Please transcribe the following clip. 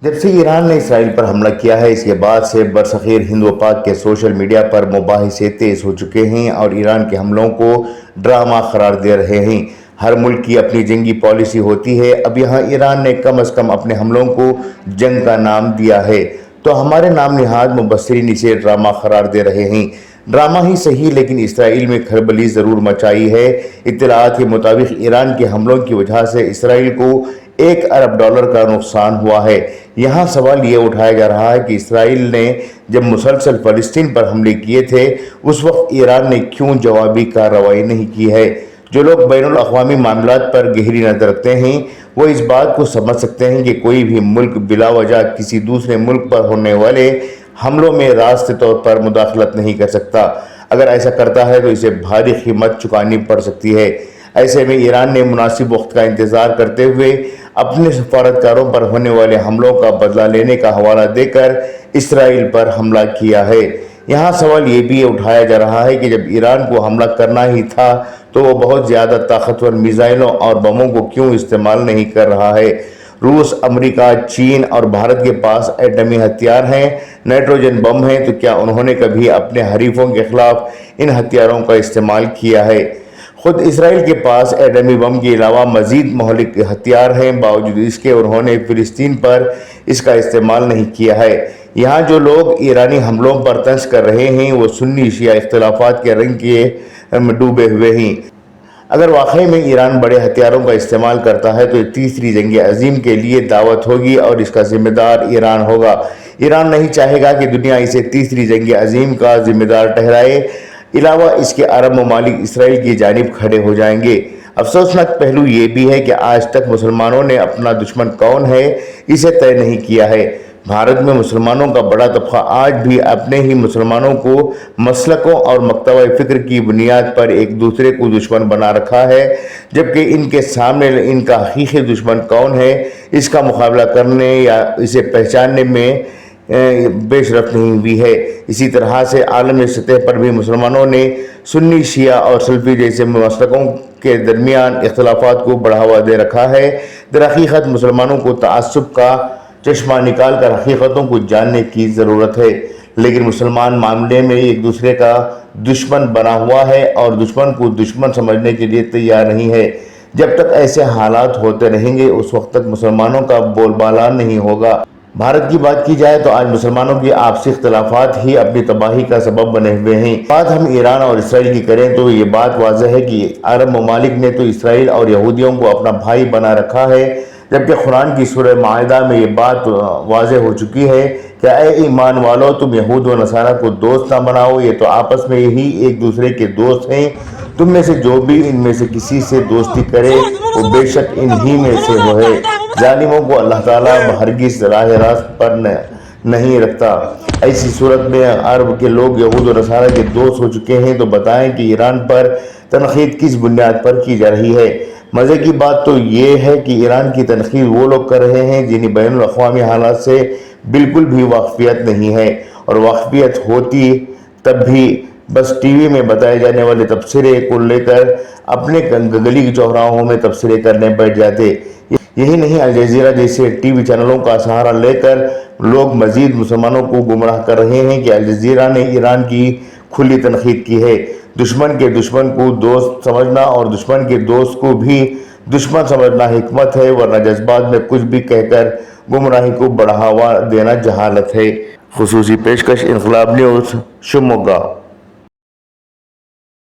جب سے ایران نے اسرائیل پر حملہ کیا ہے اس کے بعد سے برصغیر ہند و پاک کے سوشل میڈیا پر مباحثے تیز ہو چکے ہیں اور ایران کے حملوں کو ڈرامہ قرار دے رہے ہیں۔ ہر ملک کی اپنی جنگی پالیسی ہوتی ہے۔ اب یہاں ایران نے کم از کم اپنے حملوں کو جنگ کا نام دیا ہے تو ہمارے نام نہاد مبصرین اسے ڈرامہ قرار دے رہے ہیں۔ ڈرامہ ہی صحیح لیکن اسرائیل میں کھلبلی ضرور مچائی ہے۔ اطلاعات کے مطابق ایران کے حملوں کی وجہ سے اسرائیل کو $1 ارب کا نقصان ہوا ہے۔ یہاں سوال یہ اٹھایا جا رہا ہے کہ اسرائیل نے جب مسلسل فلسطین پر حملے کیے تھے اس وقت ایران نے کیوں جوابی کارروائی نہیں کی ہے۔ جو لوگ بین الاقوامی معاملات پر گہری نظر رکھتے ہیں وہ اس بات کو سمجھ سکتے ہیں کہ کوئی بھی ملک بلا وجہ کسی دوسرے ملک پر ہونے والے حملوں میں راست طور پر مداخلت نہیں کر سکتا۔ اگر ایسا کرتا ہے تو اسے بھاری قیمت چکانی پڑ سکتی ہے۔ ایسے میں ایران نے مناسب وقت کا انتظار کرتے ہوئے اپنے سفارتکاروں پر ہونے والے حملوں کا بدلہ لینے کا حوالہ دے کر اسرائیل پر حملہ کیا ہے۔ یہاں سوال یہ بھی اٹھایا جا رہا ہے کہ جب ایران کو حملہ کرنا ہی تھا تو وہ بہت زیادہ طاقتور میزائلوں اور بموں کو کیوں استعمال نہیں کر رہا ہے۔ روس، امریکہ، چین اور بھارت کے پاس ایٹمی ہتھیار ہیں، نائٹروجن بم ہیں، تو کیا انہوں نے کبھی اپنے حریفوں کے خلاف ان ہتھیاروں کا استعمال کیا ہے؟ خود اسرائیل کے پاس ایٹمی بم کے علاوہ مزید مہلک ہتھیار ہیں، باوجود اس کے انہوں نے فلسطین پر اس کا استعمال نہیں کیا ہے۔ یہاں جو لوگ ایرانی حملوں پر طنز کر رہے ہیں وہ سنی شیعہ اختلافات کے رنگ کے ڈوبے ہوئے ہیں۔ اگر واقعی میں ایران بڑے ہتھیاروں کا استعمال کرتا ہے تو تیسری جنگ عظیم کے لیے دعوت ہوگی اور اس کا ذمہ دار ایران ہوگا۔ ایران نہیں چاہے گا کہ دنیا اسے تیسری جنگ عظیم کا ذمہ دار ٹھہرائے۔ علاوہ اس کے عرب ممالک اسرائیل کی جانب کھڑے ہو جائیں گے۔ افسوسناک پہلو یہ بھی ہے کہ آج تک مسلمانوں نے اپنا دشمن کون ہے اسے طے نہیں کیا ہے۔ بھارت میں مسلمانوں کا بڑا طبقہ آج بھی اپنے ہی مسلمانوں کو مسلکوں اور مکتبہ فکر کی بنیاد پر ایک دوسرے کو دشمن بنا رکھا ہے، جبکہ ان کے سامنے ان کا حقیقی دشمن کون ہے اس کا مقابلہ کرنے یا اسے پہچاننے میں پیش رفت نہیں ہوئی ہے۔ اسی طرح سے عالمی سطح پر بھی مسلمانوں نے سنی، شیعہ اور سلفی جیسے مسلکوں کے درمیان اختلافات کو بڑھاوا دے رکھا ہے۔ در حقیقت مسلمانوں کو تعصب کا چشمہ نکال کر حقیقتوں کو جاننے کی ضرورت ہے، لیکن مسلمان معاملے میں ایک دوسرے کا دشمن بنا ہوا ہے اور دشمن کو دشمن سمجھنے کے لیے تیار نہیں ہے۔ جب تک ایسے حالات ہوتے رہیں گے اس وقت تک مسلمانوں کا بول بالا نہیں ہوگا۔ بھارت کی بات کی جائے تو آج مسلمانوں کی آپسی اختلافات ہی اپنی تباہی کا سبب بنے ہوئے ہیں۔ بات ہم ایران اور اسرائیل کی کریں تو یہ بات واضح ہے کہ عرب ممالک نے تو اسرائیل اور یہودیوں کو اپنا بھائی بنا رکھا ہے، جبکہ قرآن کی سورہ مائدہ میں یہ بات واضح ہو چکی ہے کہ اے ایمان والو تم یہود و نصارہ کو دوست نہ بناؤ، یہ تو آپس میں ہی ایک دوسرے کے دوست ہیں۔ تم میں سے جو بھی ان میں سے کسی سے دوستی کرے وہ بے شک انہی میں سے وہ ہے۔ ظالموں کو اللہ تعالیٰ ہرگز راہ راست پر نہیں رکھتا۔ ایسی صورت میں عرب کے لوگ یہود و نصارہ کے دوست ہو چکے ہیں تو بتائیں کہ ایران پر تنقید کس بنیاد پر کی جا رہی ہے؟ مزے کی بات تو یہ ہے کہ ایران کی تنقید وہ لوگ کر رہے ہیں جنہیں بین الاقوامی حالات سے بالکل بھی واقفیت نہیں ہے، اور واقفیت ہوتی تب بھی بس ٹی وی میں بتائے جانے والے تبصرے کو لے کر اپنے گلی چوراہوں میں تبصرے کرنے بیٹھ جاتے۔ یہی نہیں، الجزیرہ جیسے ٹی وی چینلوں کا سہارا لے کر لوگ مزید مسلمانوں کو گمراہ کر رہے ہیں کہ الجزیرہ نے ایران کی کھلی تنقید کی ہے۔ دشمن کے دشمن کو دوست سمجھنا اور دشمن کے دوست کو بھی دشمن سمجھنا حکمت ہے، ورنہ جذبات میں کچھ بھی کہہ کر گمراہی کو بڑھاوا دینا جہالت ہے۔ خصوصی پیشکش انقلاب نیوز، شموگا۔